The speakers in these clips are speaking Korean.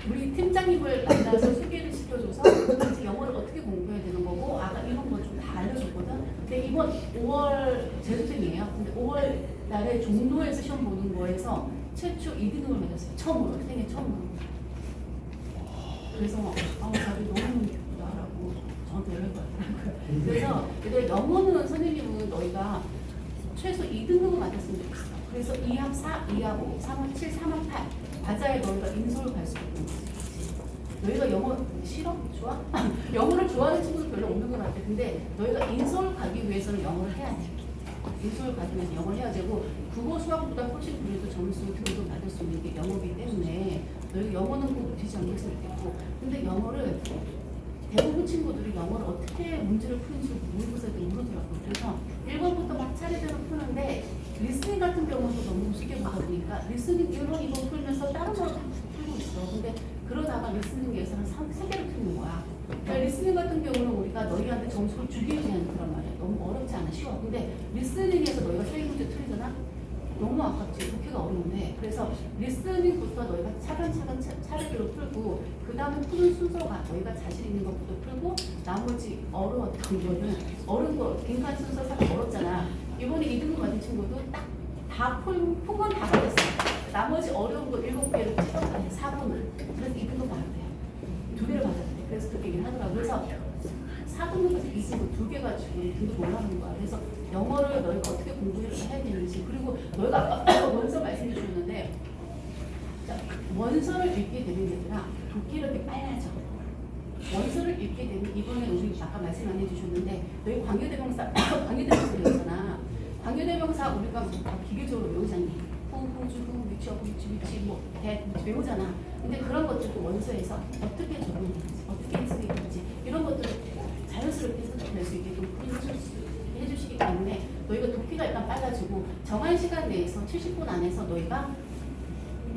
우리 팀장님을 만나서 소개를 시켜줘서 이제 영어를 어떻게 공부해야 되는 거고 아까 이런 거 좀 다 알려줬거든. 근데 이번 5월 재수생이에요. 근데 5월 달에 종로에서 시험 보는 거에서 최초 2등급을 받았어요. 처음으로 생애 처음으로. 그래서 자기 너무 예쁘다라고 저한테 연락이 왔더라고요. 그래서 근데 영어는 선생님은 너희가 최소 2등급을 받았으면 좋겠어. 그래그래서 2합 4, 2합 5, 3합 7, 3합 8 맞아야 너희가 인솔을 갈 수 있는 거지. 너희가 영어 싫어? 좋아? 영어를 좋아하는 친구들 별로 없는 것 같아. 근데 너희가 인솔 가기 위해서는 영어를 해야 돼. 인솔 가기 위해서 영어를 해야 되고 국어 수학보다 훨씬 그래도 점수 등급 받을 수 있는 게 영어이기 때문에 너희 영어는 꼭 놓치지 않을 수 있겠고 근데 영어를 대부분 친구들이 영어를 어떻게 문제를 푸는지 모의고사에 모르더라고요. 그래서 1번부터 막 차례대로 푸는데 리스닝 같은 경우도 너무 쉽게 보다 보니까 리스닝 1번, 2번 풀면서 다른 걸 풀고 있어. 근데 그러다가 리스닝에서 한 3개를 풀는 거야. 그러니까 리스닝 같은 경우는 우리가 너희한테 점수를 주기 위해 하는 그런 말이야. 너무 어렵지 않아, 쉬워. 근데 리스닝에서 너희가 3문제 틀리잖아? 너무 아깝지. 그렇게가 어려운데. 그래서 리스닝부터 너희가 차근차근 차례대로 풀고 그 다음에 푸는 순서가 너희가 자신 있는 것부터 풀고 나머지 어려웠던 거는 어려운 거 빈칸 순서 사실 어렵잖아. 이번에 2등급 받은 친구도 딱 다 푼 건 다 받았어. 나머지 어려운 거 7개를 찍어가야 돼. 4번을. 그래서 2등급 받아야 돼요. 2개를 받아야 돼. 그래서 그렇게 얘기를 하더라고요. 그래서 4등급에서 2등급 2개가 지금 등급 올라가는 거야. 그래서 영어를 너희가 어떻게 공부해야 되는지 그리고 너희가 아까 원서 말씀해 주셨는데 원서를 읽게 되는 얘들아 독기력이 빨라져. 원서를 읽게 되면 이번에 우리 아까 말씀 안 해주셨는데 너희 광교대명사 광교대명사 배웠잖아. 광교대명사 우리가 기계적으로 외우잖니. 후주 위치 대 외우잖아. 근데 그런 것들도 원서에서 어떻게 적용되는지 어떻게 해석이 되는지 이런 것들을 자연스럽게 해석될 수 있게끔 해주시기 때문에 너희가 독기가 일단 빨라지고 정한 시간 내에서 70분 안에서 너희가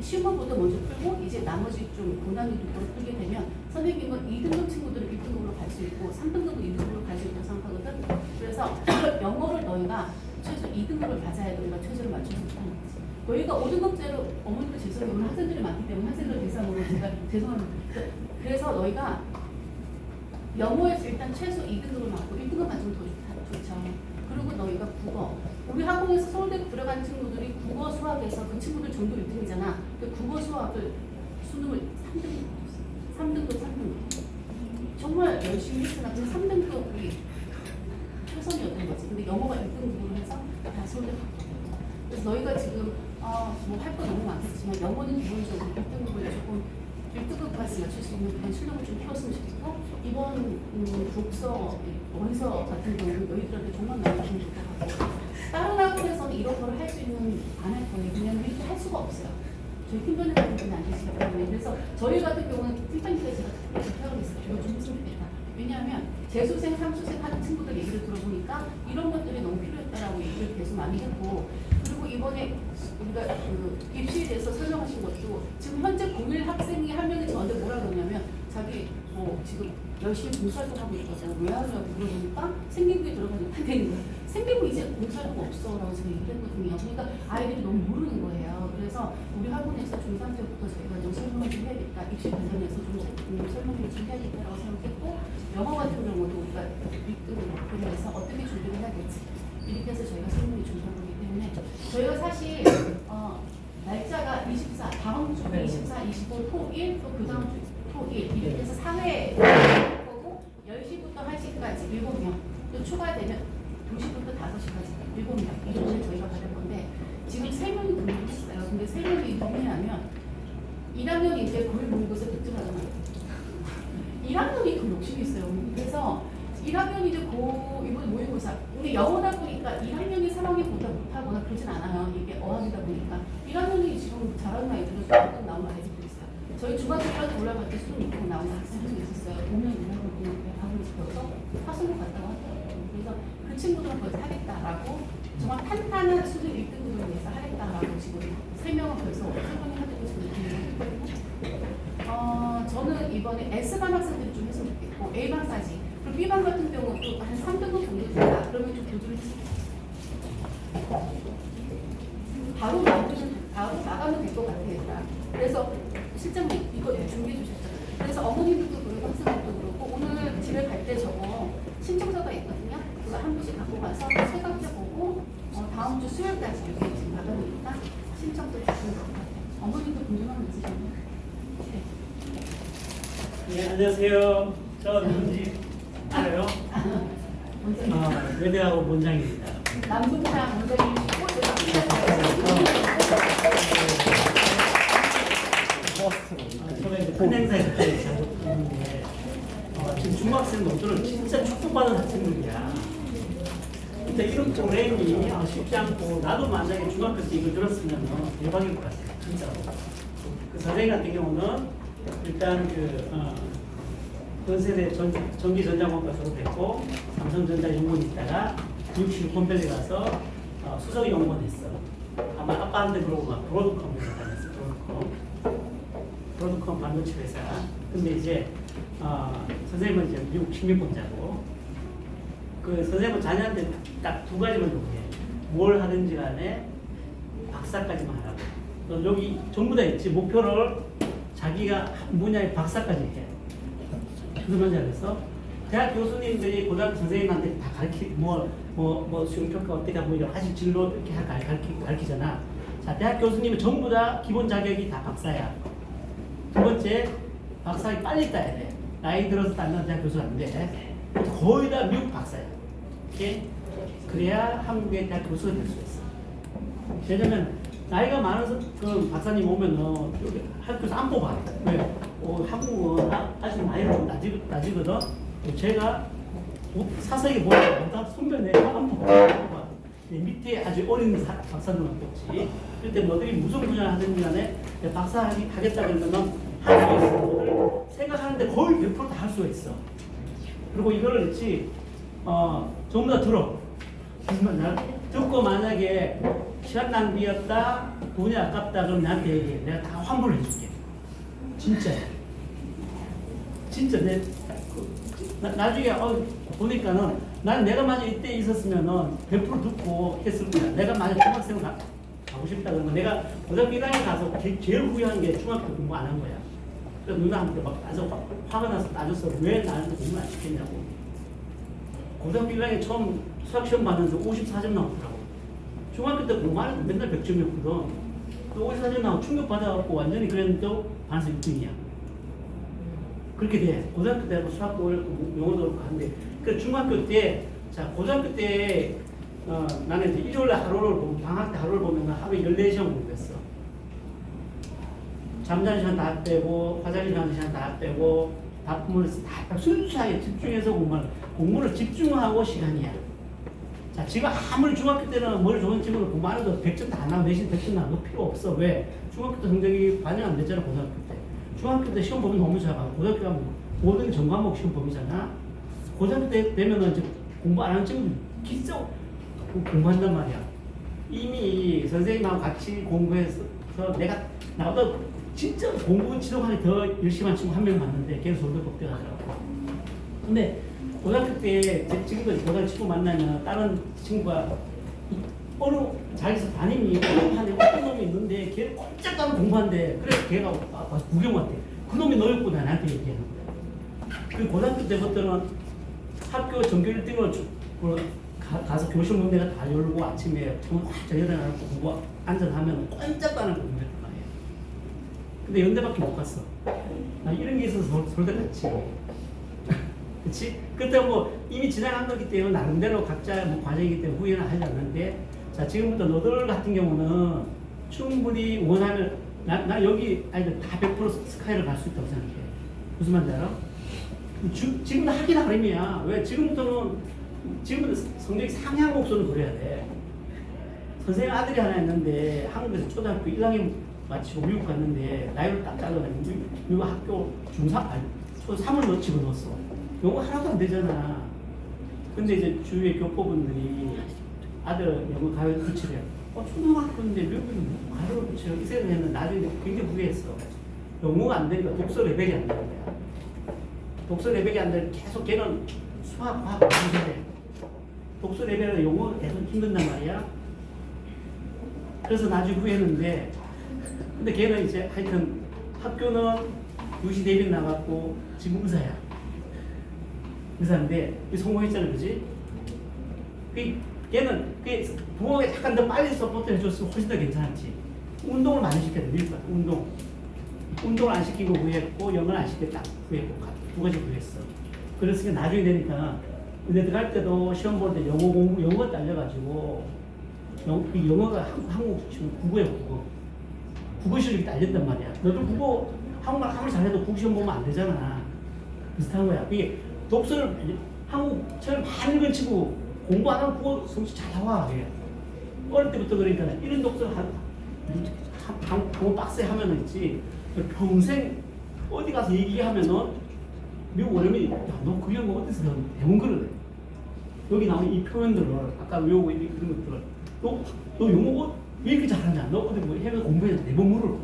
쉬운 것부터 먼저 풀고 이제 나머지 좀 고난이도로 풀게 되면 선생님은 2등급 친구들은 1등급으로 갈 수 있고 3등급은 2등급으로 갈 수 있다고 생각하거든. 그래서 영어를 너희가 최소 2등급을 받아야 너희가 최저를 맞출 수 있다는 거지. 너희가 5등급제로 어머니도 죄송해요. 오늘 학생들이 많기 때문에 학생들 대상으로 제가 죄송합니다. 그래서 너희가 영어에서 일단 최소 2등급을 맞고 1등급 맞으면 더 좋죠. 그리고 너희가 국어. 우리 학원에서 서울대 들어간 친구들이 국어 수학에서 그 친구들 전교 1등이잖아. 그 국어 수학을 수능을 3등급. 정말 열심히 했으나 그 3등급이 최선이었던 거지. 근데 영어가 1등급으로 해서 다 서울대 갔거든. 그래서 너희가 지금 뭐 할 거 너무 많겠지만 영어는 기본적으로 1등급을 조금 1등급까지 맞출 수 있는 그런 실력을 좀 키웠으면 좋겠고 이번 독서 원서 같은 경우는 너희들한테 정말 많이 도움이 될 것 같고 다른 학원에서는 이런 걸 할 수 있는 안 할 거예요. 왜냐면 이렇게 할 수가 없어요. 저희 팀장님 같은 분이 안 계시기 때문에 그래서 저희 같은 경우는 팀장님께서 제가 특별히 부탁을 했어요. 이거 좀 했으면 좋겠다. 왜냐하면 재수생, 삼수생 하는 친구들 얘기를 들어보니까 이런 것들이 너무 필요했다라고 얘기를 계속 많이 했고 그리고 이번에 우리가 그 입시에 대해서 설명하신 것도 지금 현재 01 학생이 한 명이 저한테 뭐라 그러냐면 자기 지금 열심히 봉사활동하고 있거든요. 왜 하냐고 물어보니까 생기부에 들어가니까 되는 거예요. 생기부 이제 봉사활동 없어라고 제가 얘기를 했거든요. 그러니까 아이들이 너무 모르는 거예요. 그래서 우리 학원에서 중3 때부터 저희가 좀 설명을 좀 해야겠다. 입시 관련해서 좀 설명을 좀 해야겠다라고 생각했고 영어 같은 경우도 우리가 1등을 목표로 해서 어떻게 준비를 해야 될지 이렇게 해서 저희가 설명이 준비하기 때문에 저희가 사실 날짜가 24, 다음 주 24, 25, 토 1, 또 그 다음 주 토 1 이렇게 해서 4회 거고 10시부터 1시까지 7명 또 추가되면 2시부터 5시까지 7명 이렇게 저희가 받을 건데 지금 3명이 등록했어요. 근데 3명이 등록하면 1학년이 이제 9일 모의고사 득점하잖아요. 1학년이 그 욕심이 있어요. 그래서 1학년이 이제 이번 모의고사. 근데 영어다 보니까 1학년이 3학년보다 못하거나 그러진 않아요. 이게 어학이다 보니까. 1학년이 지금 잘하는 아이들은 수능 나오는 아이들도 있어요. 저희 중학교 1학년 올라갈 때 수능 입고 나오는 학생들도 있었어요. 5년, 6년 그냥 학원에서 배워서 하수능 갔다고 하더라고요. 그래서 그 친구들은 벌써 하겠다라고 정말 탄탄한 수능 1등급을 위해서 하겠다라고 지금 3명은 벌써 설명을 하고 있거든요. 저는 이번에 S반 학생들이 좀 했으면 좋겠고 A반까지 그리고 B반 같은 경우도 한 3등급 정도 된다 그러면 좀 교조를 했으면 좋겠어요. 바로 나가면 될 것 같아요. 그래서 실장님 이거 준비해 주셨죠? 그래서 어머님들도 그렇고 학생들도 그렇고 오늘 집에 갈 때 저거 신청서가 있거든요. 그거 한 분씩 갖고 가서 세 번째 보고 다음 주 수요일까지 이렇게 지금 받아보니까 신청도 주시는 것 같아요. 어머님도 궁금한 거 있으셨나요? 네. 네, 안녕하세요. 저 누군지 알아요? 외대학원 원장입니다. 남동상 원장님이시고 저는 이제 큰 행사에 자주 가는데 지금 중학생 놈들은 진짜 축복받은 학생들이야. 근데 이런 프로그램이 쉽지 않고 나도 만약에 중학교 때 이거 들었으면 대박일 것 같아요. 진짜로. 그 선생님 같은 경우는 일단 건세대 전기전자공학과 졸업했고 삼성전자 연구원 있다가 미국 컴펠리 가서 수석 연구원 했어. 아마 아빠한테 그러고 막 브로드컴을 다녔어. 브로드컴 반도체 회사. 근데 이제 선생님은 이제 미국 식민권자고 그 선생님은 자녀한테 딱 두 가지만 요구해. 뭘 하든지 간에 박사까지만 하라고. 너 여기 전부 다 있지. 목표를 자기가 한 분야의 박사까지 해. 무슨 말인지 알겠어? 대학 교수님들이 고등학교 선생님한테 다 수용평가 어떻게 하고 여러 가지 진로 이렇게 가르치잖아. 자, 대학 교수님은 전부 다 기본 자격이 다 박사야. 두 번째, 박사학위 빨리 따야 돼. 나이 들어서 따는 대학 교수는 안 돼. 거의 다 미국 박사야. 오케이? 그래야 한국의 대학 교수가 될 수 있어. 왜냐면 나이가 많아서 그 박사님 오면은 여기 학교에서 안 뽑아. 왜? 한국은 아직 나이가 좀 낮이거든. 제가 사석에 보니까 선배네 안 뽑아. 밑에 아주 어린 박사님만 뽑지. 그때 너희들이 무슨 분야 하든지 간에 박사 하겠다 그러면 할 수 있어. 생각하는데 거의 100% 다 할 수가 있어. 그리고 이거를 있지, 전부 다 들어. 듣고 만약에 시간 낭비였다, 돈이 아깝다, 그럼 나한테 얘기해. 내가 다 환불을 해줄게. 진짜야. 진짜 나중에 보니까는 난 내가 만약 이때 있었으면은 100% 듣고 했을 거야. 내가 만약 중학생을 가고 싶다 그러면 내가 고등학교 1학년 가서 제일 후회한 게 중학교 공부 안 한 거야. 그래서 누나한테 막 화가 나서 따졌어. 왜 나한테 공부 안 시켰냐고. 고등학교 1학년 처음 수학시험 받으면서 54점 나오더라고. 중학교 때 공부 안 해도 맨날 100점이었거든. 54점 나오고 충격받아갖고 완전히 그랬는데 반에서 6등이야. 그렇게 돼. 고등학교 때 수학도 어렵고 영어도 어렵고 하는데 그 중학교 때, 자 고등학교 때 나는 이제 일요일에 하루를 보면 방학 때 하루를 보면 하루에 14시간 공부했어. 잠자는 시간 다 빼고 화장실 가는 시간 다 빼고 바쁘면 다 순수하게 집중해서 공부를 집중하고 시간이야. 자 지금 아무리 중학교 때는 머리 좋은 친구를 공부 안 해도 100점 다 나와 내신 100점 나와 필요 없어. 왜? 중학교 때 성적이 반영 안 됐잖아. 고등학교 때. 중학교 때 시험 범위 너무 작아. 고등학교 가면 모든 전 과목 시험 범위잖아. 고등학교 때 되면은 이제 공부 안 하는 친구들 진짜 공부한단 말이야. 이미 선생님하고 같이 공부해서 내가 나보다 진짜 공부 지도관이 더 열심히 한 친구 한 명 봤는데 걔는 서울대 법대 가더라고. 근데 고등학교 때 지금도 고등학교 친구 만나면 다른 친구가 어느 자기서 담임이 어떤 놈이 있는데 걔 꼼짝도 공부한대. 그래서 걔가 와서 구경 왔대. 그 놈이 너였구나 나한테 얘기하는 거야. 그 고등학교 때부터는 학교 전교 1등으로 가서 교실 문 내가 다 열고 아침에 저녁에 나가고 공부 앉아하면 꼼짝도 안 하고 공부했단 말이야. 근데 연대밖에 못 갔어. 나 이런 게 있어서 서울대 갔지. 그치? 그때 이미 지나간 거기 때문에 나름대로 각자 과정이기 때문에 후회는 하지 않는데, 자 지금부터 너들 같은 경우는 충분히 원하면 나 여기 아이들 다 100% 스카이를 갈 수 있다고 생각해. 무슨 말인지 알아? 지금도 하긴 나름이야. 왜? 지금부터 성적이 상향 곡선을 그려야 돼. 선생님 아들이 하나 있는데 한국에서 초등학교 1학년 마치고 미국 갔는데 나이를 딱 잘라가지고 미국 학교 초3을 집어넣었어. 영어 하나도 안 되잖아. 근데 이제 주위의 교포분들이 아들 영어 가요 붙이래요. 초등학교인데 미국은 가요 붙이래요. 이 생각을 했는데 나중에 굉장히 후회했어. 영어가 안 되니까 독서 레벨이 안 되는 거야. 독서 레벨이 안 되니까 계속 걔는 수학, 과학, 공부해. 독서 레벨에서 영어가 계속 힘든단 말이야. 그래서 나중에 후회했는데, 근데 걔는 이제 하여튼 학교는 유시 대비 나갔고 지금 의사야. 의사인데 성공했잖아, 그지? 걔는 부모가 약간 더 빨리 서포트 해줬으면 훨씬 더 괜찮았지. 운동을 많이 시켜야 돼, 미국 운동. 운동을 안 시키고 구했고 영어를 안 시키고 딱 구했고 두 가지 구했어. 그랬으니까 나중에 되니까 의대 들어갈 때도 시험 볼 때 영어 딸려가지고 영어가 한국 지금 국어야 국어 실력이 딸렸단 말이야. 너도 국어 한국말 아무리 잘해도 국어 시험 보면 안 되잖아. 비슷한 거야. 이게 독서를 한국처럼 많이 읽은 치고 공부 안 하면 국어 성취 잘 나와. 그게. 어릴 때부터 그러니까 이런 독서를 한국 빡세 하면은 있지. 평생 어디 가서 얘기하면은 미국 어른이 야너 그 영어 어디서 배운 거를 여기 나오는 이 표현들을 아까 외우고 이런 것들을 너 영어 왜 이렇게 잘하냐? 너 어디 뭐 해외 공부해서 네번 물을 거야.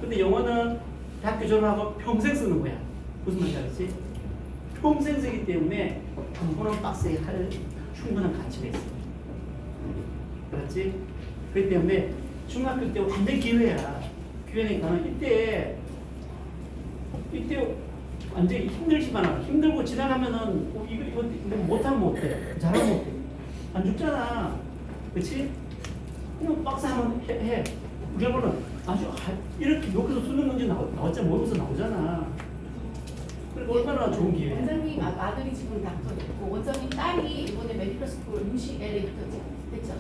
근데 영어는 대학교 졸업하고 평생 쓰는 거야. 무슨 말인지 알지? 평생 쓰기 때문에 공부는 빡세게 할 충분한 가치가 있어. 그렇지? 그렇기 때문에 중학교 때 완전 기회야. 기회니까 이때 완전히 힘들지만 힘들고 지나가면은 이거 못하면 못해. 잘하면 못해. 안 죽잖아. 그렇지? 그냥 빡세 하면 해. 결국은 아주 이렇게 여기서 수능 문제 나왔자 모르면서 나오잖아. 그리고 얼마나 좋은 기회. 원장님 아들이 지금 닥터 됐고 원장님 딸이 이번에 메디컬 스쿨 UCLA부터 됐죠.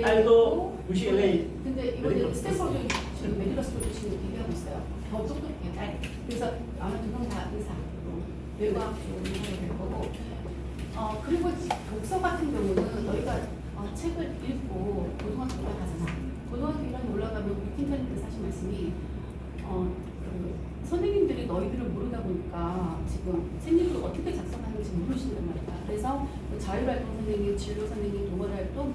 딸도 UCLA. 근데 이번에 스탠퍼드 지금 메디컬 스쿨 지금 얘기하고 있어요. 더 똑똑해 딸. 그래서 아마 두 명 다 의사, 외과학 쪽으로 하게 될 거고. 그리고 독서 같은 경우는 너희가 책을 읽고 고등학교 올라가잖아. 고등학교 1학년 올라가면 우리 팀장님들 사실 말씀이 선생님들이 너희들을 모르다 보니까 지금 생리를 어떻게 작성하는지 모르신단 말이야. 그래서 자율활동 선생님, 진로 선생님, 동아리활동,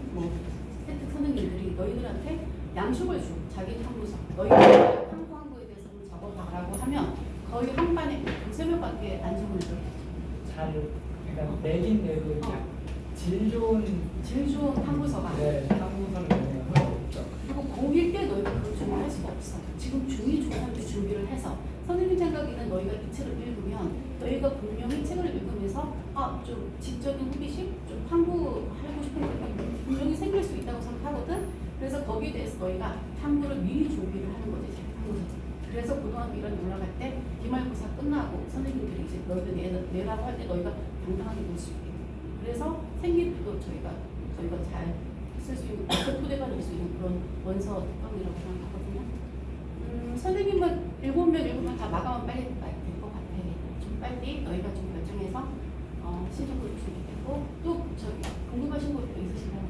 스태틱 선생님들이 너희들한테 양식을 줘. 자기 탐구서. 너희들 탐구한 거에 대해서 적어봐라고 하면 거의 한 반에 2~3명밖에 안 적어내죠. 그러니까 내긴 내도 질 좋은 탐구서가. 네, 탐구서를 내는 없죠. 그리고 고1 때 너희가 그걸 준비할 수가 없어. 지금 중2, 중3 때 준비를 해서 선생님 생각에는 너희가 이 책을 읽으면 너희가 분명히 책을 읽으면서 좀 지적인 호기심, 좀 탐구하고 싶은 게 분명히 생길 수 있다고 생각하거든. 그래서 거기에 대해서 너희가 탐구를 미리 준비를 하는 거지. 탐구서. 그래서 고등학교 1학년 올라갈 때 기말고사 끝나고 선생님들이 이제 너희들 내라고 할 때 너희가 당당하게 볼 수 있게. 그래서 생리도 저희가 잘 쓸 수 있는 토대가 될 수 있는 그런 원서 특강이라고 생각하거든요. 선생님은 7명 다 마감은 빨리 될 것 같아. 좀 빨리 너희가 좀 결정해서 신청도 준비되고 또 저기 궁금하신 것도 있으신가요?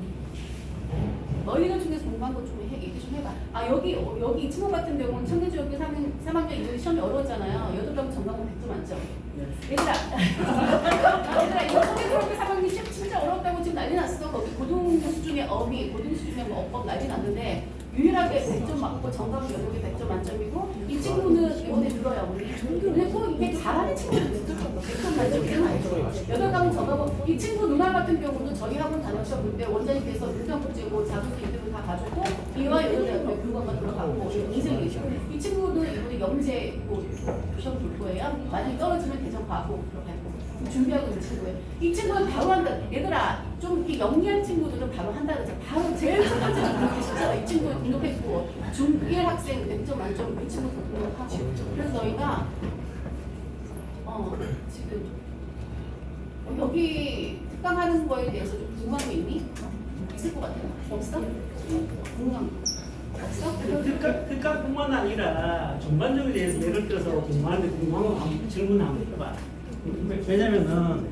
너희들 중에서 공부한 것 좀 얘기 좀 해봐. 여기 이 친구 같은 경우는 청계중학교 3학년 이번에 시험이 어려웠잖아요. 8명 전과목 100점 만점. 얘들아 이거 청계중학교 3학년 시험 진짜 어렵다고 지금 난리 났어. 거기 고등 수준의 어휘, 고등 수준의 업법 난리 났는데 유일하게 100점 맞고 전과목 8개 100점 만점이고 이 친구는 이번에 들어요 우리. 근데 꼭 이게 잘하는 친구는 100점 만점이야. 8과목 전과목. 이 친구 누나 같은 경우는 저희 학원 다녔었는데 원장님께서 물병 붙이고 자소서 인터뷰 다 가지고 이와 여자대학교 교육학과 들어가고 인생이죠. 이 친구는 이번에 영재 시험 볼 거예요. 만약에 떨어지면 대전 가고 들어가고 준비하고 있는 친구예요. 이 친구는 바로 한다. 얘들아 좀 이렇게 영리한 친구들은 바로 한다 그러죠. 바로 제일 첫 번째는 그렇게 쉽잖아. 이 친구 등록했고 중1 학생 100점 만점 그 친구도 등록하고. 그래서 너희가 지금 여기 특강하는 거에 대해서 좀 궁금한 거 있니? 있을 것 같아요. 없어? 궁금한 거 없어? 특강뿐만 아니라 전반적인 대해서 예를 들어서 궁금한 거 한번 질문 한번 해봐. 왜냐면은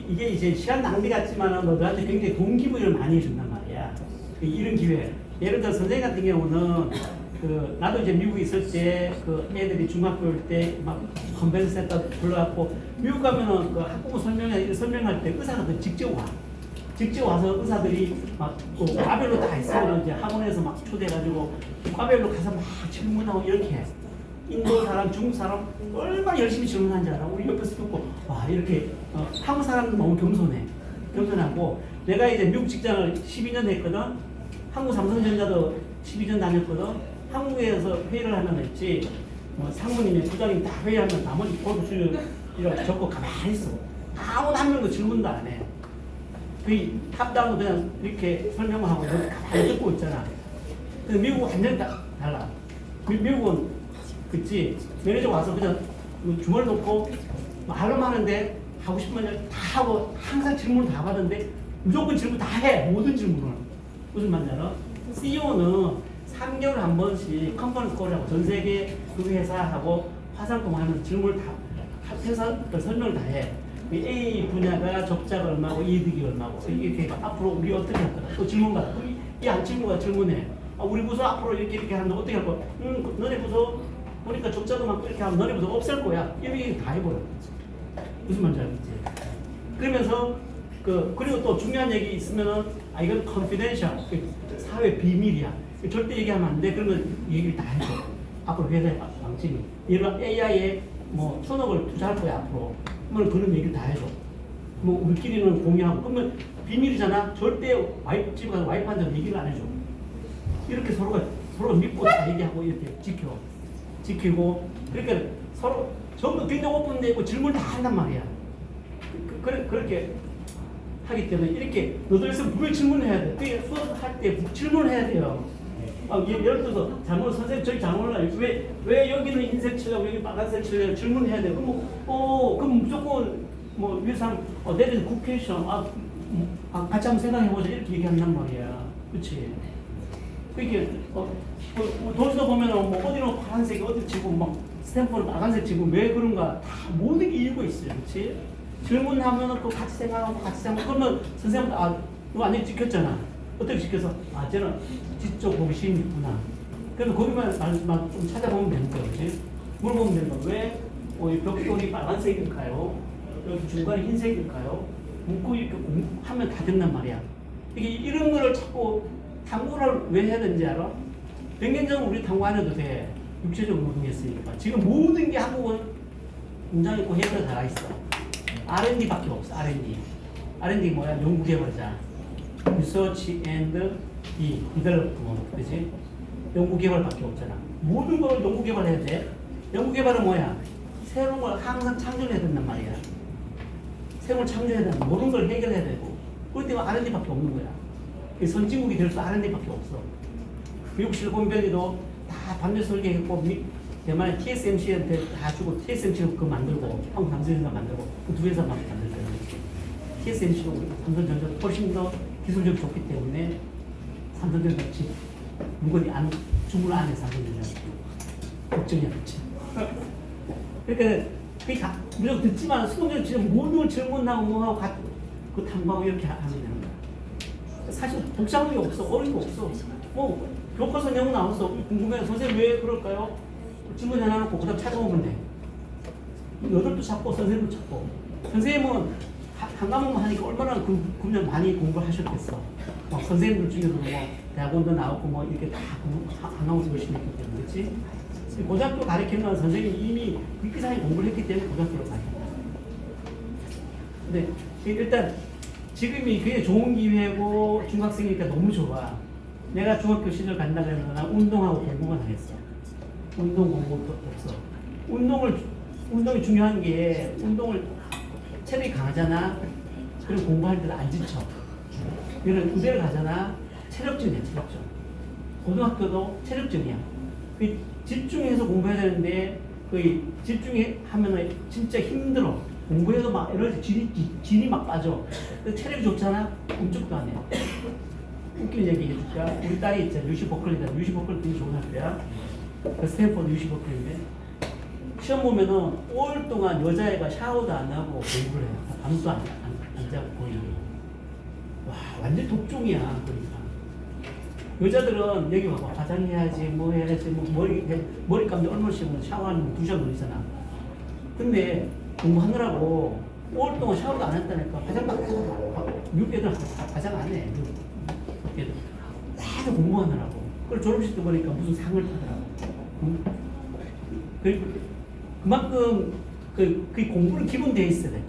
이게 이제 시간 낭비 같지만은 너들한테 굉장히 동기부여를 많이 해준단 말이야. 이런 기회. 예를 들어 선생님 같은 경우는 나도 이제 미국에 있을 때 애들이 중학교일 때 막 컨벤션 센터 불러갖고 미국 가면은 학부모 설명할 때 의사가 직접 와. 직접 와서 의사들이 막 과별로 다 있으면 이제 학원에서 막 초대해가지고 과별로 가서 막 질문하고 이렇게 해. 인도 사람, 중국 사람 얼마나 열심히 질문하는지 알아. 우리 옆에서 듣고 와 이렇게 한국 사람은 너무 겸손하고 내가 이제 미국 직장을 12년 했거든. 한국 삼성전자도 12년 다녔거든. 한국에서 회의를 하면 있지 뭐 상무님이 부장님 다 회의하면 나머지 보수를 이렇게 적고 가만히 있어. 아무도 한 명도 질문도 안 해. 그 탑다운도 그냥 이렇게 설명을 하고 가만히 듣고 있잖아. 근데 미국은 완전히 달라. 미국은 그치 매니저 와서 그냥 주머니 놓고 말로만 하는데 하고 싶은 말 다 하고 항상 질문 다 받는데 무조건 질문 다 해. 모든 질문을. 무슨 말인지 알아? CEO는 3개월에 한 번씩 컨퍼런스 콜이라고 전 세계 그 회사하고 화상통화 하면서 질문을 다 회사 설명을 다 해. A 분야가 적자가 얼마고 이득이 얼마고 이렇게 앞으로 우리 어떻게 할 거야? 또 질문 받아. 이안 친구가 질문해. 우리 부서 앞으로 이렇게 하는데 어떻게 할 거야? 너네 부서 보니까 적자도 많고 이렇게 하면 너네 부서 없앨 거야. 이렇게 다 해버려. 무슨 말인지 알겠지? 그러면서 그리고 또 중요한 얘기 있으면은 이건 confidential, 사회 비밀이야. 절대 얘기하면 안 돼. 그러면 얘기를 다 해줘. 앞으로 회사의 방침이. 얘가 AI에 뭐 1,000억을 투자할 거야 앞으로. 그러면 그런 얘기를 다 해줘. 뭐 우리끼리는 공유하고. 그러면 비밀이잖아. 절대 집에 가서 와이프한테 얘기를 안 해줘. 이렇게 서로가 믿고 다 얘기하고 이렇게 지키고. 그러니까 서로 전부 굉장히 오픈되고 질문 다 한단 말이야. 그렇게 하기 때문에 이렇게 너들에서 분명히 질문해야 돼. 그게 수업할 때 질문해야 돼요. 예를 들어서 장문 선생님 저희 장문을 왜 여기는 흰색 칠하고 여기 빨간색 칠하고 질문해야 돼. 그럼 무조건 뭐 위상 there is good question. 같이 한번 생각해 보자 이렇게 얘기한단 말이야. 그렇지? 그게 도시도 보면은 뭐 어디는 파란색 어디 치고 막 스탬프는 빨간색 치고 왜 그런가 다 모든 게 이유가 있어요. 그렇지? 질문하면은 또 같이 생각하고 그러면 선생님도 너 완전히 지켰잖아. 어떻게 지켜서 쟤는 지적 호기심이 있구나. 그래서 거기만 좀 찾아보면 되는 거야. 그렇지? 물어보면 되는 거야. 왜 이 벽돌이 빨간색일까요? 여기 중간에 흰색일까요? 묻고 이렇게 하면 다 된단 말이야. 이게 이런 거를 자꾸 탐구를 왜 해야 되는지 알아? 100년 전 우리 탐구 안 해도 돼. 육체적으로 노동했으니까. 지금 모든 게 한국은 공장 있고 회사에 다 있어. R&D밖에 없어. R&D 뭐야? 연구개발자. Research and Development. 그지? 연구개발밖에 없잖아. 모든 걸 연구개발해야 돼. 연구개발은 뭐야? 새로운 걸 항상 창조해야 된단 말이야. 새로운 걸 창조해야 된다. 모든 걸 해결해야 되고. 그렇기 때문에 R&D밖에 없는 거야. 선진국이 될 수 R&D밖에 없어. 미국 실리콘밸리도 다 반대 설계했고 대만에 TSMC한테 다 주고 TSMC가 그거 만들고 한국 삼성전자 만들고 그 두 회사만 만들거든요. TSMC가 우리 삼성전자 훨씬 더 기술력이 좋기 때문에 삼성전자 집 물건이 주문 안 해 삼성전자 걱정이 없지. 그러니까 그게 다 무조건 듣지만 수동적으로 지금 모든 질문하고 뭐하고 그 탐구하고 이렇게 하면 되는 거야. 사실 복잡한 게 없어. 어려운 거 없어. 뭐 교과서 내용 나왔어. 궁금해. 선생님 왜 그럴까요? 질문 해놔놓고 그 다음 찾아보면 돼. 너들도 찾고 선생님도 찾고. 선생님은 한 과목만 하니까 얼마나 그냥 많이 공부를 하셨겠어. 막 선생님들 중에도 뭐 대학원도 나오고 뭐 이렇게 다 한 과목 열심히 했기 때문에. 그렇지? 고등학교 가르치는 선생님이 이미 그렇게 많이 공부를 했기 때문에 고등학교로 가르친다. 근데 일단 지금이 굉장히 좋은 기회고 중학생이니까 너무 좋아. 내가 중학교 시절 간다 그러면 난 운동하고 공부만 하겠어. 운동 공부도 없어. 운동이 중요한 게 체력이 강하잖아. 그리고 공부할 때도 안 지쳐. 그래서 군대를 가잖아. 체력전이야, 체력전. 고등학교도 체력전이야. 집중해서 공부해야 되는데 집중하면은 진짜 힘들어. 공부해도 막 에너지 진이 막 빠져. 체력이 좋잖아. 꿈쩍도 안 해. 웃기는 얘기 해줄까? 우리 딸이 있잖아. UC 버클리다. UC 버클리 되게 좋은 학교야. 그 스탠포드 UC 버클리인데 시험 보면은 5일 동안 여자애가 샤워도 안 하고 공부를 해요. 밤도 안 자고 거의. 와 완전 독종이야. 그러니까 여자들은 여기 봐봐. 화장해야지 뭐 해야지 뭐 머리 감는데 얼마나 시면 샤워하는 2시간 걸리잖아. 근데 공부하느라고 5일 동안 샤워도 안 했다니까. 화장도 안 하고. 미국 애들 화장 안 해. 애들 계속 공부하느라고. 그걸 졸업식 때 보니까 무슨 상을 타더라고. 그만큼 그 공부는 기본돼 있어야 돼.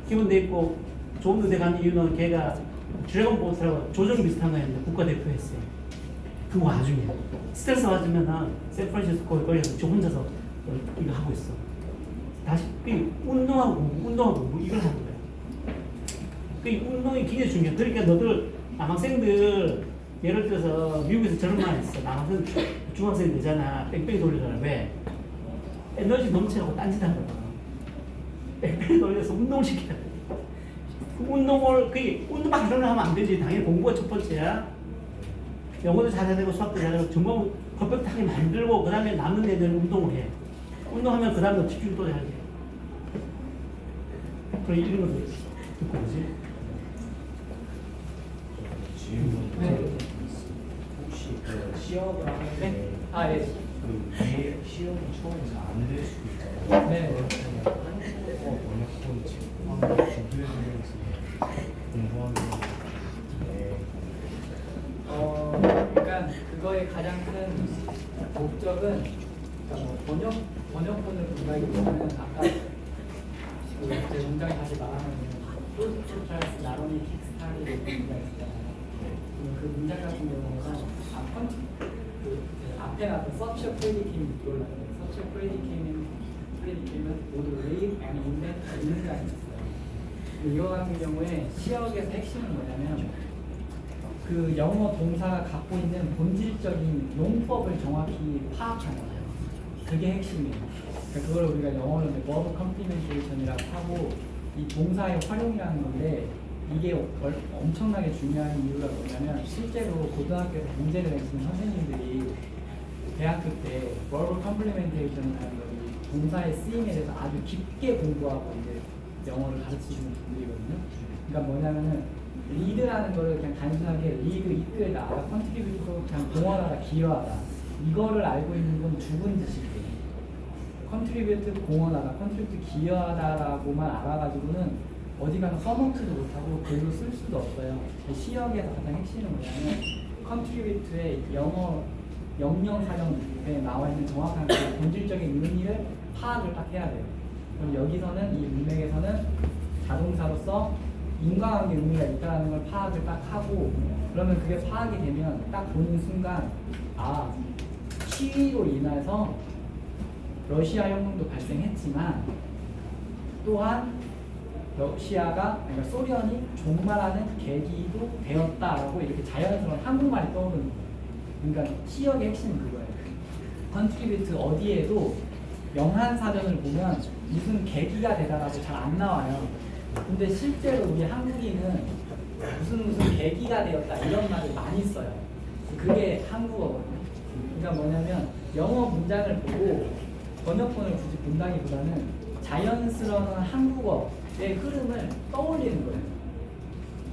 기본돼 있고 좋은 데 가는 이유는 걔가 드래곤 보스라고 조정 비슷한 거 했는데 국가대표 했어요. 그 와중에 스트레스 받으면은 샌프란시스코 거기서 저 혼자서 이거 하고 있어. 다시 그 운동하고 이걸 하는 거야. 그 운동이 굉장히 중요해. 그러니까 너들 남학생들 예를 들어서 미국에서 저런 말 했어. 남학생 중학생 되잖아. 뺑뺑이 돌리잖아. 왜? 에너지 넘치라고 딴짓하는 거야. 뺑뺑이 돌려서 운동을 시켜야 돼. 그 운동을 운동만 하면 안 되지. 당연히 공부가 첫 번째야. 영어도 잘해야 되고 수학도 잘해야 되고 전공 퍼펙트하게 만들고 그 다음에 남는 애들은 운동을 해. 운동하면 그 다음에 집중도 해야 돼. 그럼 이런 것도 듣고 오지. 질문. 네. 혹시 그 시험을 하는데 네? 아, 예. 그왜 시험이 처음에 잘 안 될 수도 있잖아요. 네. 한국어 번역본 지금 준비해서 공부하면 그러니까 그거의 가장 큰 목적은 그러니까 뭐 번역본을 본다기보다는 아까 제 문장 다시 말하면 프로젝트 나로니 킥스타트의 문장 있잖아요. 그 문장 같은 경우는 그 앞에 나왔던 such a predicament 이걸로 such a predicament would lead and invent 이런 문장이 있어요. 이거 같은 경우에 시역에서 핵심은 뭐냐면 그 영어 동사가 갖고 있는 본질적인 용법을 정확히 파악하는 거예요. 그게 핵심이에요. 그러니까 그걸 우리가 영어로 verb complementation이라고 하고 이 동사의 활용이라는 건데 이게 엄청나게 중요한 이유가 뭐냐면 실제로 고등학교에서 문제를 내시는 선생님들이 대학교 때 verb complementation이라는 걸 동사의 쓰임에 대해서 아주 깊게 공부하고 이제 영어를 가르치시는 분들이거든요. 그러니까 뭐냐면은 리드라는 거를 그냥 단순하게 리드, 이끌다, 컨트리뷰트로 그냥 공헌하다, 기여하다 이거를 알고 있는 건 죽은 지식이에요. 컨트리뷰트 공헌하다, 컨트리뷰트 기여하다라고만 알아가지고는 어디 가서 써먹지도 못하고 글로 쓸 수도 없어요. 시역에서 가장 핵심은 뭐냐면 컨트리뷰트의 영어 영영사정에 나와 있는 정확한 그 본질적인 의미를 파악을 딱 해야 돼요. 그럼 여기서는 이 문맥에서는 자동사로서 인과관계 의미가 있다는 걸 파악을 딱 하고 그러면 그게 파악이 되면 딱 보는 순간 아 시위로 인해서 러시아 혁명도 발생했지만 또한 러시아가 그러니까 소련이 종말하는 계기도 되었다라고 이렇게 자연스러운 한국말이 떠오르는 거예요. 그러니까 시역의 핵심은 그거예요. 컨트리뷰트 어디에도 영한사전을 보면 무슨 계기가 되다라고 잘 안 나와요. 근데 실제로 우리 한국인은 무슨 계기가 되었다 이런 말을 많이 써요. 그게 한국어거든요. 그러니까 뭐냐면 영어 문장을 보고 번역본을 굳이 본다기보다는 자연스러운 한국어의 흐름을 떠올리는 거예요.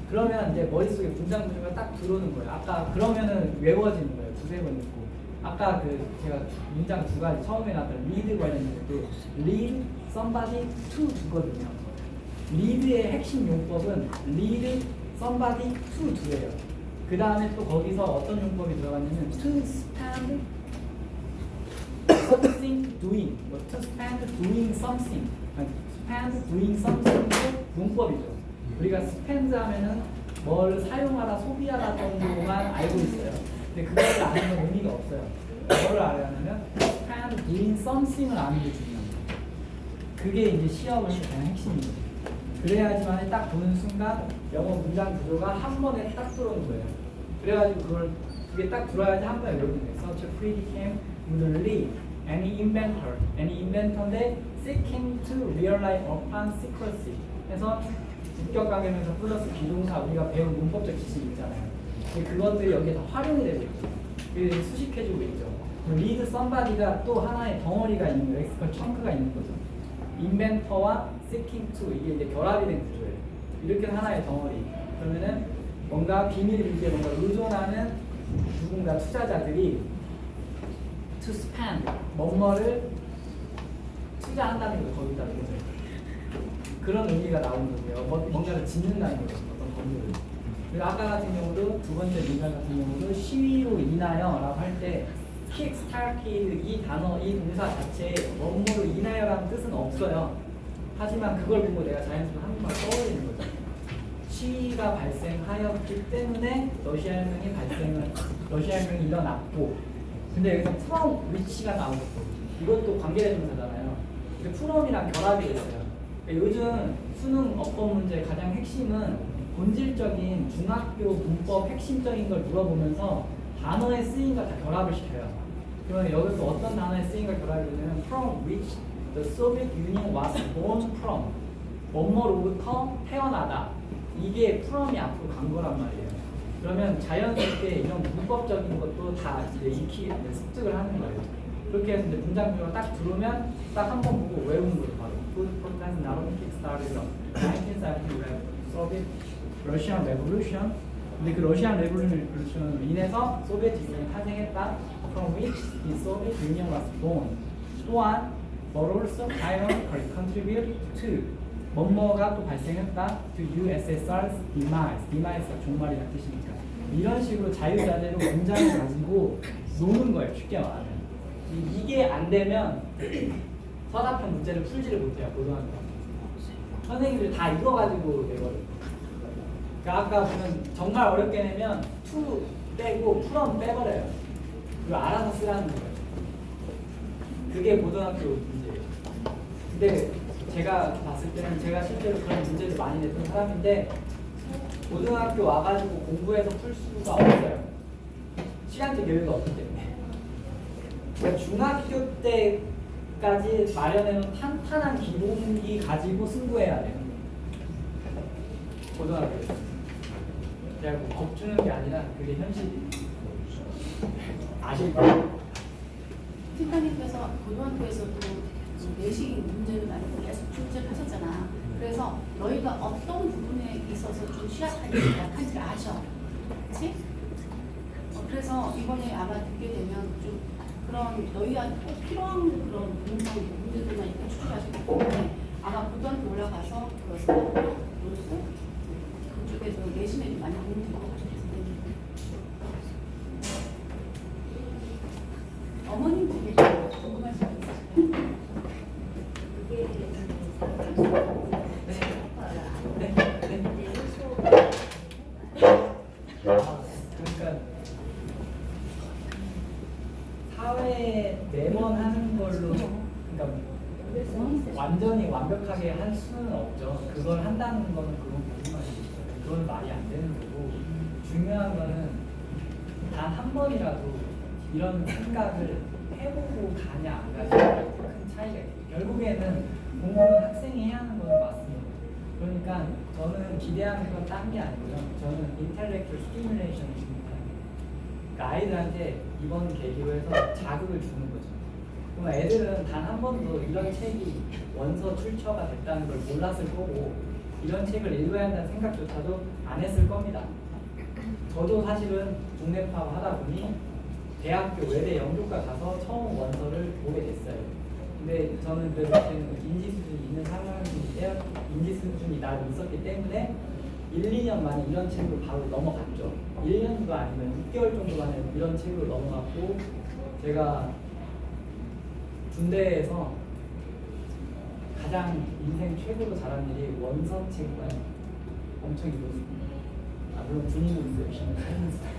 그러면 이제 머릿속에 문장 구조가 딱 들어오는 거예요. 아까 그러면은 외워지는 거예요. 두세 번 읽고. 아까 그 제가 문장 두 가지 처음에 나왔던 read 관련된 것도 lead somebody to 두거든요. 리드의 핵심 용법은 lead somebody to do예요. 그 다음에 또 거기서 어떤 용법이 들어갔냐면 to stand something doing, to spend doing something, spend doing something도 용법이죠. 우리가 spend 하면은 뭘 사용하다, 소비하다 정도만 알고 있어요. 근데 그거를 아는 건 의미가 없어요. 뭐를 알아야 하냐면 spend doing something을 아는 게 중요합니다. 그게 이제 시험을 가장 핵심이에요. 그래야지만 딱 보는 순간 영어 문장 구조가 한 번에 딱 들어오는 거예요. 그래가지고 그게 딱 들어야지 한 번에 외우는 거예요. Such a predicament would lead any inventor인데 seeking to realize upon secrecy 해서 주격관계명사 플러스 비동사 우리가 배운 문법적 지식이 있잖아요. 그것들이 여기에 다 활용이 되고 있죠. 그래서 수식해주고 있죠. lead somebody가 또 하나의 덩어리가 있는 거예요. 렉시컬 청크가 있는 거죠. 인벤터와 seeking to 이게 이제 결합이 된 구조예요. 이렇게 하나의 덩어리. 그러면은 뭔가 비밀 위기에 뭔가 의존하는 누군가 투자자들이 to spend 뭐뭐를 투자한다는 걸 거기다 넣어요. 그런 의미가 나오는 거고요. 뭔가를 짓는다는 거죠. 어떤 건물을. 그리고 아까 같은 경우도 두 번째 문장 같은 경우도 시위로 인하여라고 할 때 kickstarted 이 단어, 이 동사 자체에 뭐뭐로 인하여라는 뜻은 없어요. 하지만 그걸 보고 내가 자연스럽게 한국말 떠올리는 거죠. 시위가 발생하였기 때문에 러시아 혁명이 일어났고, 근데 여기서 from which가 나오고 이것도 관계대명사잖아요. 근데 from이랑 결합이 됐어요. 그러니까 요즘 수능 어법 문제의 가장 핵심은 본질적인 중학교 문법 핵심적인 걸 물어보면서 단어의 쓰임과 다 결합을 시켜요. 그러면 여기서 어떤 단어의 쓰임과 결합이 되냐면 from which the Soviet Union was born from, 뭐뭐로부터 태어나다. 이게 from이 앞으로 간 거란 말이에요. 그러면 자연스럽게 이런 문법적인 것도 다 이제 습득을 하는 거예요. 그렇게 해서 이제 문장 구조가 딱 들어오면 딱 한 번 보고 외우는 거죠. 바로 Good protest not only kick-started the 1970 Soviet Russian Revolution. 근데 그 러시안 레볼루션으로 인해서 소비에트 유니언이 탄생했다. From which the Soviet Union was born. 또한 but also ironically contribute to, 뭐뭐가 또 발생했다. To USSR's demise. demise가 종말이라는 뜻이니까. 이런 식으로 자유자재로 문장을 가지고 노는 거예요. 쉽게 말하면. 이게 안 되면 서사편 문제를 풀지를 못해요. 고등학교. 선생님들이 다 이거 가지고 내거든요. 그러니까 아까 보면 정말 어렵게 내면 to 빼고 from 빼버려요. 그리고 알아서 쓰라는 거예요. 그게 고등학교 문제예요. 근데 제가 봤을 때는 제가 실제로 그런 문제를 많이 냈던 사람인데 고등학교 와가지고 공부해서 풀 수가 없어요. 시간적 여유가 없기 때문에. 그러니까 중학교 때까지 마련해놓은 탄탄한 기본기 가지고 승부해야 돼요. 고등학교 때. 제가 뭐 겁주는 게 아니라 그게 현실이에요. 아실까요? 팀장님께서 고등학교에서도 내신 문제를 많이 계속 출제를 하셨잖아. 그래서 너희가 어떤 부분에 있어서 좀 취약한지 약한지 아셔. 그치? 그래서 이번에 아마 듣게 되면 좀 그런 너희한테 꼭 필요한 그런 문제들만 이렇게 추출하실 때문에 아마 고등학교 올라가서 그것을 그쪽에서 내신에 많이 도움이 될 것 같아요. 어머님 중에 궁금하신 거 있으실까요? 그러니까 사회 매번 하는 걸로, 그러니까 완전히 완벽하게 할 수는 없죠. 그걸 한다는 거는 그건 거짓말이죠. 그건 말이 안 되는 거고, 중요한 거는 단 한 번이라도 이런 생각을 해보고 가냐 안 가냐에 큰 차이가 있어요. 결국에는 공부는 학생이 해야 하는 거는 맞습니다. 그러니까 저는 기대하는 건 딴 게 아니고요. 저는 인텔렉츄얼 스티뮬레이션을 줍니다. 그러니까 아이들한테 이번 계기로 해서 자극을 주는 거죠. 그럼 애들은 단 한 번도 이런 책이 원서 출처가 됐다는 걸 몰랐을 거고 이런 책을 읽어야 한다는 생각조차도 안 했을 겁니다. 저도 사실은 국내파업 하다 보니 대학교 외대 영주과 가서 처음 원서를 보게 됐어요. 근데 저는 그래도 인지 수준이 있는 상황인데 인지 수준이 나름 있었기 때문에 1, 2년 만에 이런 책으로 바로 넘어갔죠. 1년도 아니면 6개월 정도 만에 이런 책으로 넘어갔고 제가 군대에서 가장 인생 최고로 잘한 일이 원서 책을 엄청 읽었습니다. 물론 군인도 열심히 하는 스타일.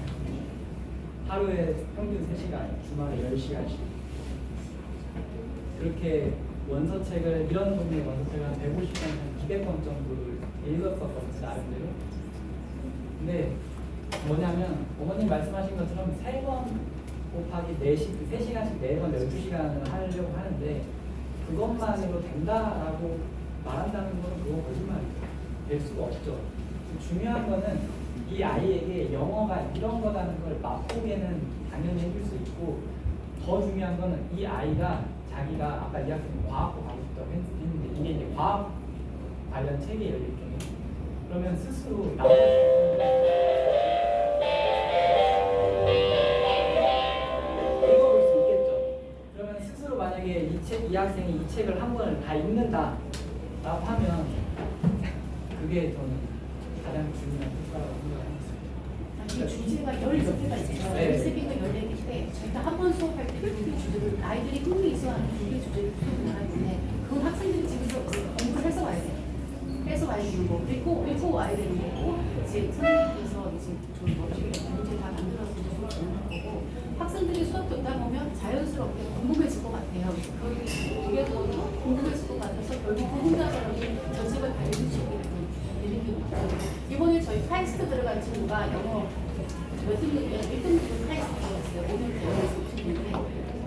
하루에 평균 3시간, 주말에 10시간씩. 그렇게 원서책을, 이런 종류의 원서책을 한 150권, 200권 정도를 읽었었거든요, 나름대로. 근데 뭐냐면, 어머님 말씀하신 것처럼 3번 곱하기 3시간씩 4번, 12시간을 하려고 하는데, 그것만으로 된다라고 말한다는 거는 그건 거짓말이죠. 될 수가 없죠. 중요한 거는 이 아이에게 영어가 이런 거라는 걸 맛보게는 당연히 해줄 수 있고, 더 중요한 거는 이 아이가 자기가 아까 이 학생이 과학고 가고 싶다고 했는데 이게 이제 과학 관련 책이에요, 일종의. 그러면 스스로 읽어볼 수 있겠죠. 그러면 스스로 만약에 이 학생이 이 책을 한 권을 다 읽는다 라고 하면 그게 저는 가장 중요한 효과라고 생각합니다. 이 주제가 16개가 있어요. 네. 13개가 14개인데 저희가 한 번 수업할 때 그 주제를 아이들이 흥미 있어하는 2개 주제를 수업을 하는데 그건 학생들이 집에서 공부를 해서 와야 돼요. 해서 와야 되는 거. 읽고 와야 되는 거고 이제 선생님께서 이제 문제 다 만들어서 수업 듣는 거고 학생들이 수업 듣다 보면 자연스럽게 궁금해질 것 같아요. 그게 더 궁금해질 것 같아서 결국 그 혼자서라도 전책을 발견시키게 되는 게 맞죠. 이번에 저희 카이스트 들어간 친구가 영어 몇 등급, 1등급 카이스트 들어갔어요. 5년 전에 오셨는데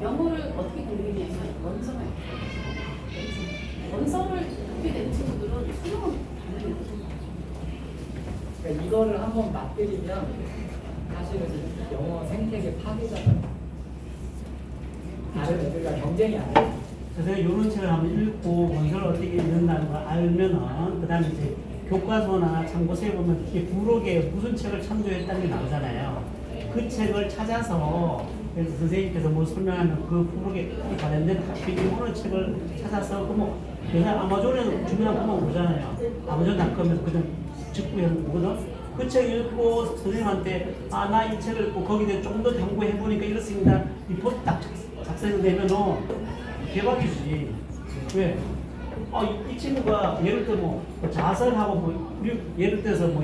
영어를 어떻게 공부했냐면 원서가 있어요. 원서를 듣게 된 친구들은 수능은 당연히 못해요. 그러니까 이거를 한번 맛들이면 사실은 영어 생태계 파괴잖아요. 다른 애들과 경쟁이 안 돼요. 그래서 이런 책을 한번 읽고 원서를 어떻게 읽는다는 걸 알면은 그 다음에 이제 교과서나 참고서에 보면 이게 부록에 무슨 책을 참조했다는 게 나오잖아요. 그 책을 찾아서 그래서 선생님께서 뭐 설명하는 그 부록에 관련된 학비기 어느 책을 찾아서 그뭐 요새 아마존에 주문한 것만 오잖아요. 아마존닷컴에서 그냥 직구해서 오거든. 그 책 읽고 선생님한테 아 나 이 책을 읽고 거기에 대해 좀 더 탐구해 보니까 이렇습니다. 리포트 딱 작성되면은 대박이지. 왜? 이 친구가 예를 들어 뭐 자설하고 뭐 예를 들어서 뭐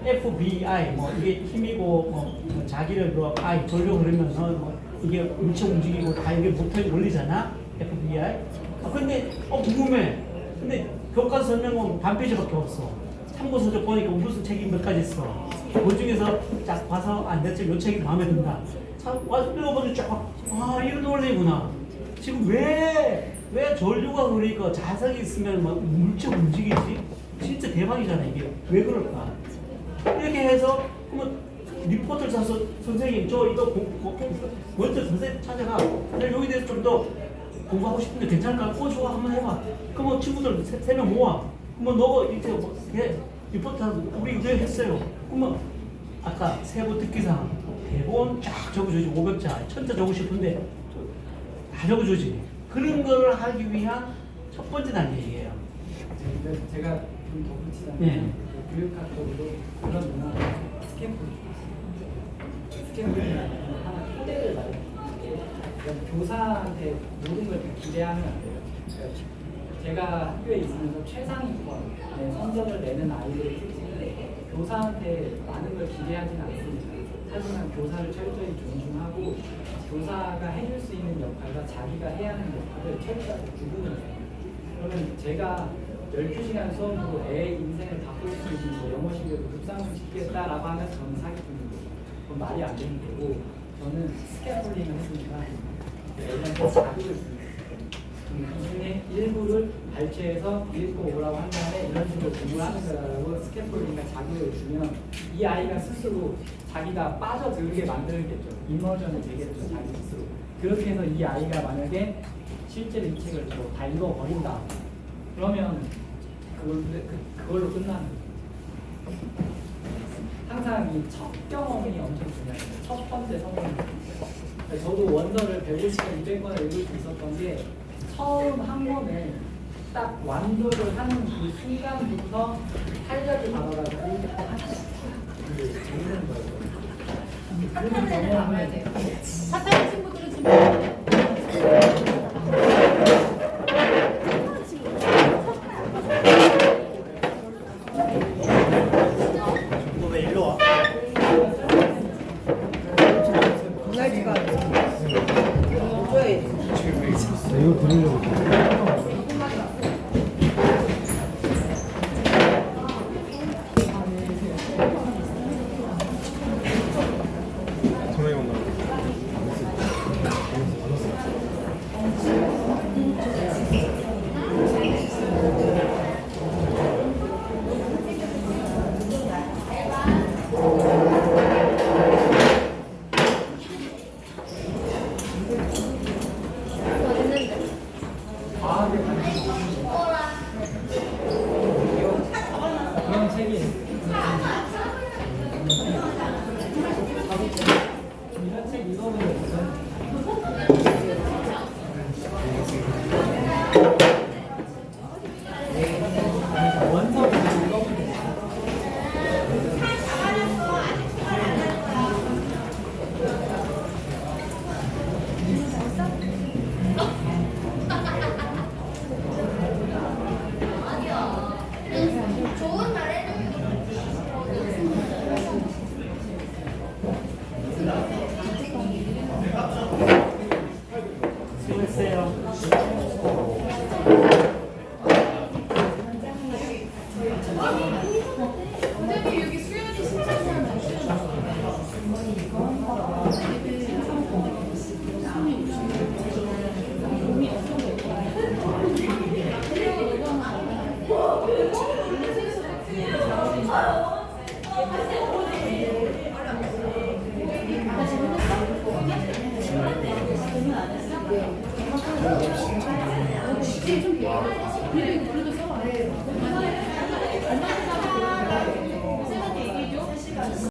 FBI 뭐 이게 힘이고 뭐 자기를 그 I 돌려 그러면서 뭐 이게 엄청 움직이고 다 이게 모터에 올리잖아. FBI. 근데 궁금해. 근데 교과서 설명은 반페이지밖에 없어. 참고서적 보니까 무슨 책이 몇 가지 있어. 그 중에서 딱 봐서 안 됐지. 요 책이 마음에 든다. 와서 읽어보니 쫙 이런 원리구나. 지금 왜 전류가 그러니까 자석이 있으면 막 물체 움직이지? 진짜 대박이잖아 이게. 왜 그럴까? 이렇게 해서 그러면 리포트를 써서 선생님 저 이거 먼저 선생님 찾아가. 내가 여기 대해서 좀 더 공부하고 싶은데 괜찮을까? 좋아 한번 해봐. 그러면 친구들 세 명 모아. 그러면 너가 이제 리포트 하고 우리 이제 했어요. 그러면 아까 세부 특기사항 대본 쫙 적어주지 500자 1000자 적고 싶은데 다 적어주지. 그런 걸 하기 위한 첫 번째 단계예요. 제가 좀 덧붙이자면 네. 교육학적으로 그런 문화가 스캠플이라는 하나 토대를 마련해요. 그러니까 교사한테 모든 걸 기대하면 안 돼요. 그러니까 제가 학교에 있으면서 최상위권의 성적을 내는 아이들의 특징은 교사한테 많은 걸 기대하지는 않습니다. 하지만 교사를 철저히 존중하고 교사가 해줄 수 있는 역할과 자기가 해야 하는 역할을 철저하게 구분을 해요. 그러면 제가 12시간 수업으로 애 인생을 바꿀 수 있는 뭐 영어 실력을 급상승시키겠다라고 하면 저는 사기꾼인 거죠. 그건 말이 안 되는 거고 저는 스캐폴링을 했으니까 애들한테 자극을 줍니다. 이 중에 일부를 발췌해서 읽고 오라고 한 다음에 이런 식으로 공부를 하는 거라고 스캐폴링과 자극을 주면 이 아이가 스스로 자기가 빠져들게 만들겠죠. 이머전이 되겠죠. 자기 스스로. 그렇게 해서 이 아이가 만약에 실제로 이 책을 다 읽어버린다. 그러면 그걸로 끝나는 거예요. 항상 이 첫 경험이 엄청 중요해요. 첫 번째 성공. 저도 원서를 150권, 200권을 읽을 수 있었던 게 처음 한 권을 딱 완독을 하는 그 순간부터 탄력이 받아가지고 이게 재밌는 거예요. 그런 경험을 돼요. 사탕 친구들은 지금 너왜 일로 와? 이거 들으려고. 전화기 온다. 그런 책이 이런 책 읽어보면 원서를 읽어보면 좋은 말 해주면 원장님 여기 수연이 신청하는 그래도 써와.